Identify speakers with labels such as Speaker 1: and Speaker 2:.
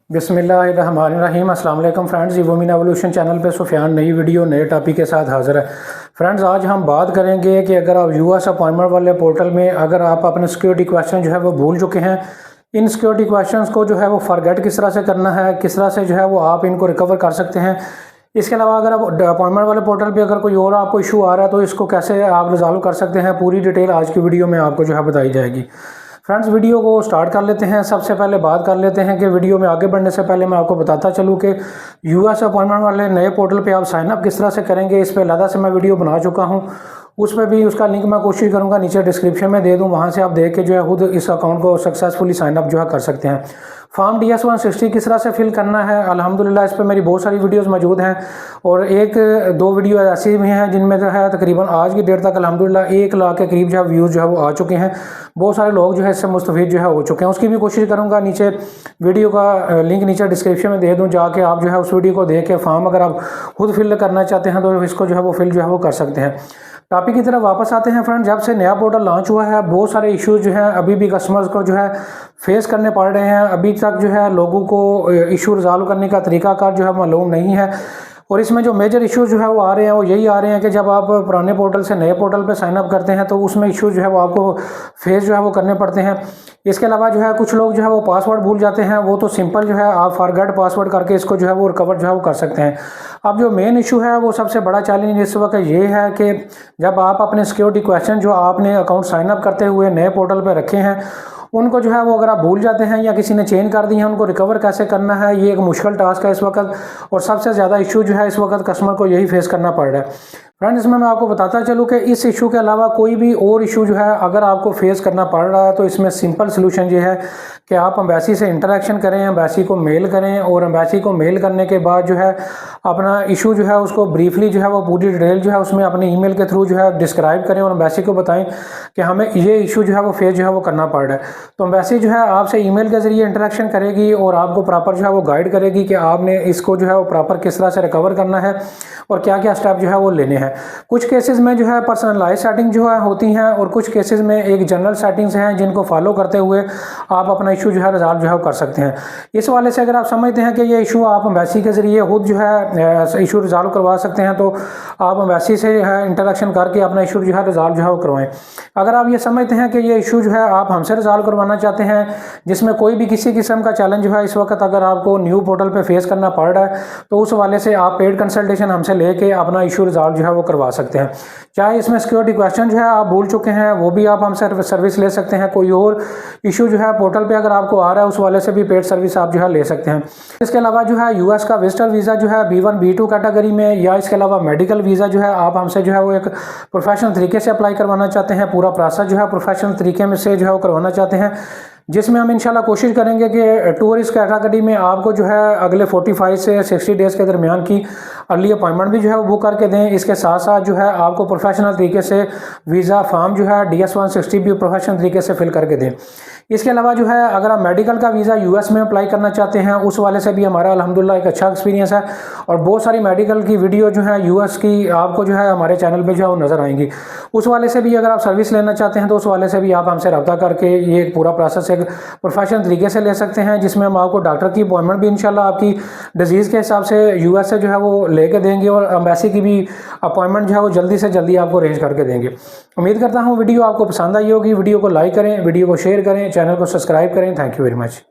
Speaker 1: बिस्मिल्लाहिर्रहमानिर्रहीम। अस्सलाम वालेकुम फ्रेंड्स, इवोमिन एवोल्यूशन चैनल पे सुफियान नई वीडियो नए टॉपिक के साथ हाज़िर है। फ्रेंड्स, आज हम बात करेंगे कि अगर आप यूएस अपॉइंटमेंट वाले पोर्टल में अगर आप अपने सिक्योरिटी क्वेश्चन जो है वो भूल चुके हैं, इन सिक्योरिटी क्वेश्चंस को जो है वो फॉरगेट किस तरह से करना है, किस तरह से जो है वो आप इनको रिकवर कर सकते हैं। इसके अलावा अगर आप अपॉइंटमेंट वाले पोर्टल पे अगर कोई और आपको इशू आ रहा है तो इसको कैसे आप रिजॉल्व कर सकते हैं, पूरी डिटेल आज की वीडियो में आपको जो है बताई जाएगी। फ्रेंड्स, वीडियो को स्टार्ट कर लेते हैं। सबसे पहले बात कर लेते हैं कि वीडियो में आगे बढ़ने से पहले मैं आपको बताता चलूँ कि यूएस अपॉइंटमेंट वाले नए पोर्टल पे आप साइन अप किस तरह से करेंगे। इस पर अलग से मैं वीडियो बना चुका हूँ, उस पर भी उसका लिंक मैं कोशिश करूँगा नीचे डिस्क्रिप्शन में दे दूँ, वहाँ से आप देख के जो है खुद इस अकाउंट को सक्सेसफुली साइन अप जो है कर सकते हैं। फॉर्म DS-160 किस तरह से फिल करना है, अल्हम्दुलिल्लाह इस पर मेरी बहुत सारी वीडियोस मौजूद हैं और एक दो वीडियो ऐसी भी हैं जिनमें जो है तकरीबन आज की डेट तक अल्हम्दुलिल्लाह 1 लाख के करीब जो है व्यूज़ जो है वो आ चुके हैं। बहुत सारे लोग जो है इससे मुस्तफ़ीद जो है हो चुके हैं। उसकी भी कोशिश करूँगा नीचे वीडियो का लिंक नीचे डिस्क्रिप्शन में दे दूँ, जाके आप जो है उस वीडियो को देख के फॉर्म अगर आप खुद फिल करना चाहते हैं तो इसको जो है वो फिल जो है वो कर सकते हैं। टॉपिक की तरफ वापस आते हैं। फ्रेंड, जब से नया पोर्टल लॉन्च हुआ है बहुत सारे इश्यूज जो हैं अभी भी कस्टमर्स को जो है फेस करने पड़ रहे हैं। अभी तक जो है लोगों को इशू रिजॉल्व करने का तरीकाकार जो है मालूम नहीं है और इसमें जो मेजर इश्यूज जो है वो आ रहे हैं वो यही आ रहे हैं कि जब आप पुराने पोर्टल से नए पोर्टल पे साइन अप करते हैं तो उसमें इश्यूज जो है वो आपको फेस जो है वो करने पड़ते हैं। इसके अलावा जो है कुछ लोग जो है वो पासवर्ड भूल जाते हैं, वो तो सिंपल जो है आप फॉरगेट पासवर्ड करके इसको जो है वो रिकवर जो है वो कर सकते हैं। अब जो मेन इशू है वो सबसे बड़ा चैलेंज इस वक्त ये है कि जब आप अपने सिक्योरिटी क्वेश्चन जो आपने अकाउंट साइन अप करते हुए नए पोर्टल पर रखे हैं उनको जो है वो अगर आप भूल जाते हैं या किसी ने चेंज कर दी है, उनको रिकवर कैसे करना है ये एक मुश्किल टास्क है इस वक्त और सबसे ज़्यादा इशू जो है इस वक्त कस्टमर को यही फेस करना पड़ रहा है। फ्रेंड्स, इसमें मैं आपको बताता चलूँ कि इस इशू के अलावा कोई भी और इशू जो है अगर आपको फेस करना पड़ रहा है तो इसमें सिंपल सोल्यूशन ये है कि आप एम्बेसी से इंटरेक्शन करें, एम्बेसी को मेल करें और एम्बेसी को मेल करने के बाद जो है अपना इशू जो है उसको ब्रीफली जो है वो पूरी डिटेल जो है उसमें अपने ईमेल के थ्रू जो है डिस्क्राइब करें और एम्बेसी को बताएं कि हमें ये इशू जो है वो फेस जो है वो करना पड़ रहा है। तो एम्बेसी जो है आपसे ईमेल के ज़रिए इंटरेक्शन करेगी और आपको प्रॉपर जो है वो गाइड करेगी कि आपने इसको जो है वो प्रॉपर किस तरह से रिकवर करना है और क्या क्या स्टेप जो है वो लेने हैं। कुछ केसेस में जो है पर्सनलाइज सेटिंग जो है होती हैं और कुछ केसेस में एक जनरल सेटिंग्स हैं जिनको फॉलो करते हुए आप अपना इशू जो है रिजॉल्व जो है कर सकते हैं। इस वाले से अगर आप समझते हैं कि ये इशू आप एम्बेसी के ज़रिए खुद जो है इशू रिजॉल्व करवा सकते हैं तो आप एम्बेसी से इंटरेक्शन करके अपना इशू जो है रिजॉल्व जो है करवाएं। अगर आप ये समझते हैं कि ये इशू जो है आप हमसे रिजॉल्व करवाना चाहते हैं जिसमें कोई भी किसी किस्म का चैलेंज जो है इस वक्त अगर आपको न्यू पोर्टल पे फेस करना पड़ रहा है तो उस वाले से आप पेड कंसल्टेशन हमसे लेके अपना इशू रिजॉल्व जो है वो करवा सकते हैं। चाहे इसमें सिक्योरिटी क्वेश्चन जो है आप भूल चुके हैं वो भी आप हमसे सर्विस ले सकते हैं, कोई और इशू जो है पोर्टल पे अगर आपको आ रहा है उस वाले से भी पेड सर्विस आप जो है ले सकते हैं। इसके अलावा जो है यूएस का विजिटर वीज़ा जो है B1 B2 कैटेगरी में या इसके अलावा मेडिकल वीज़ा जो है आप हमसे जो है वो एक प्रोफेशनल तरीके से अप्लाई करवाना चाहते हैं, पूरा प्रोसेस जो है प्रोफेशनल तरीके में से जो है वो करवाना चाहते हैं, जिसमें हम इंशाल्लाह कोशिश करेंगे कि टूरिस्ट कैटेगरी में आपको जो है अगले 45 से 60 डेज़ के दरमियान की अर्ली अपॉइंटमेंट भी जो है वो बुक करके दें। इसके साथ साथ जो है आपको प्रोफेशनल तरीके से वीज़ा फॉर्म जो है DS-160 भी प्रोफेशनल तरीके से फिल करके दें। इसके अलावा जो है अगर आप मेडिकल का वीज़ा यूएस में अप्लाई करना चाहते हैं उस वाले से भी हमारा अल्हम्दुलिल्लाह एक अच्छा एक्सपीरियंस है और बहुत सारी मेडिकल की वीडियो जो है यूएस की आपको जो है हमारे चैनल पे जो है वो नज़र आएंगी। उस वाले से भी अगर आप सर्विस लेना चाहते हैं तो उस वाले से भी आप हमसे रब्ता करके ये पूरा प्रोसेस एक प्रोफेशनल तरीके से ले सकते हैं, जिसमें हम आपको डॉक्टर की अपॉइंटमेंट भी इंशाल्लाह आपकी डिजीज़ के हिसाब से यूएस से जो है वो लेके देंगे और एम्बेसी की भी अपॉइंटमेंट जो है वो जल्दी से जल्दी आपको अरेंज करके देंगे। उम्मीद करता हूँ वीडियो आपको पसंद आई होगी। वीडियो को लाइक करें, वीडियो को शेयर करें, चैनल को सब्सक्राइब करें। Thank you very much.